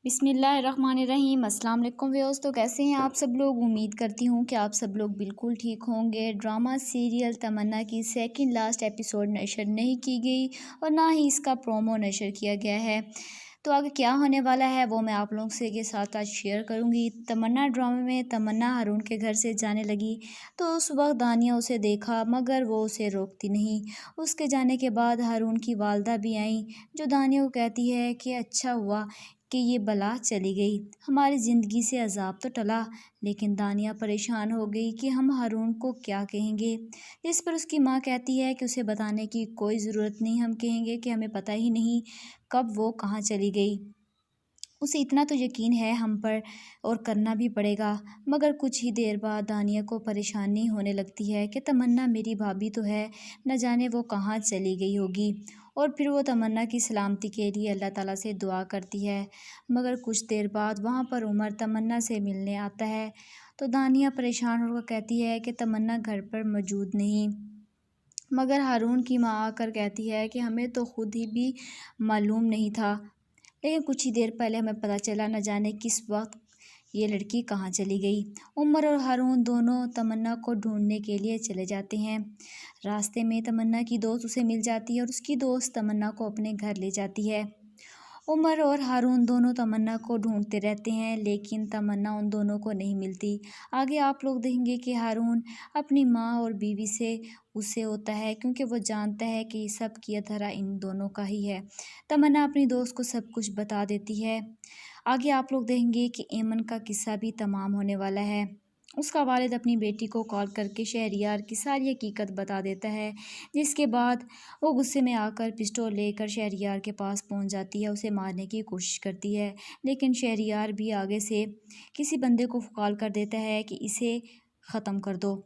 بسم اللہ الرحمن الرحیم۔ السلام علیکم ویوز، تو کیسے ہیں آپ سب لوگ؟ امید کرتی ہوں کہ آپ سب لوگ بالکل ٹھیک ہوں گے۔ ڈرامہ سیریل تمنا کی سیکنڈ لاسٹ ایپیسوڈ نشر نہیں کی گئی اور نہ ہی اس کا پرومو نشر کیا گیا ہے، تو آگے کیا ہونے والا ہے وہ میں آپ لوگوں سے کے ساتھ آج شیئر کروں گی۔ تمنا ڈرامے میں تمنا ہارون کے گھر سے جانے لگی تو اس وقت دانیہ اسے دیکھا مگر وہ اسے روکتی نہیں۔ اس کے جانے کے بعد ہارون کی والدہ بھی آئیں جو دانیہ کو کہتی ہے کہ اچھا ہوا کہ یہ بلا چلی گئی، ہماری زندگی سے عذاب تو ٹلا۔ لیکن دانیہ پریشان ہو گئی کہ ہم ہارون کو کیا کہیں گے، جس پر اس کی ماں کہتی ہے کہ اسے بتانے کی کوئی ضرورت نہیں، ہم کہیں گے کہ ہمیں پتہ ہی نہیں کب وہ کہاں چلی گئی، اسے اتنا تو یقین ہے ہم پر اور کرنا بھی پڑے گا۔ مگر کچھ ہی دیر بعد دانیہ کو پریشانی ہونے لگتی ہے کہ تمنا میری بھابھی تو ہے، نہ جانے وہ کہاں چلی گئی ہوگی، اور پھر وہ تمنا کی سلامتی کے لیے اللہ تعالیٰ سے دعا کرتی ہے۔ مگر کچھ دیر بعد وہاں پر عمر تمنا سے ملنے آتا ہے تو دانیہ پریشان ہو کر کہتی ہے کہ تمنا گھر پر موجود نہیں، مگر ہارون کی ماں آ کر کہتی ہے کہ ہمیں تو خود ہی بھی معلوم نہیں تھا، لیکن کچھ ہی دیر پہلے ہمیں پتہ چلا، نہ جانے کس وقت یہ لڑکی کہاں چلی گئی۔ عمر اور ہارون دونوں تمنا کو ڈھونڈنے کے لیے چلے جاتے ہیں۔ راستے میں تمنا کی دوست اسے مل جاتی ہے اور اس کی دوست تمنا کو اپنے گھر لے جاتی ہے۔ عمر اور ہارون دونوں تمنا کو ڈھونڈتے رہتے ہیں لیکن تمنا ان دونوں کو نہیں ملتی۔ آگے آپ لوگ دیکھیں گے کہ ہارون اپنی ماں اور بیوی سے غصے ہوتا ہے کیونکہ وہ جانتا ہے کہ یہ سب کیا دھرا ان دونوں کا ہی ہے۔ تمنا اپنی دوست کو سب کچھ بتا دیتی ہے۔ آگے آپ لوگ دیکھیں گے کہ ایمن کا قصہ بھی تمام ہونے والا ہے۔ اس کا والد اپنی بیٹی کو کال کر کے شہریار کی ساری حقیقت بتا دیتا ہے، جس کے بعد وہ غصے میں آ کر پسٹول لے کر شہریار کے پاس پہنچ جاتی ہے، اسے مارنے کی کوشش کرتی ہے، لیکن شہریار بھی آگے سے کسی بندے کو کال کر دیتا ہے کہ اسے ختم کر دو۔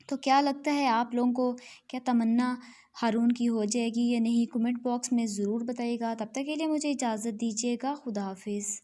تو کیا لگتا ہے آپ لوگوں کو، کیا تمنا ہارون کی ہو جائے گی یا نہیں؟ کمنٹ باکس میں ضرور بتائیے گا۔ تب تک کے لیے مجھے اجازت دیجیے گا۔ خدا حافظ۔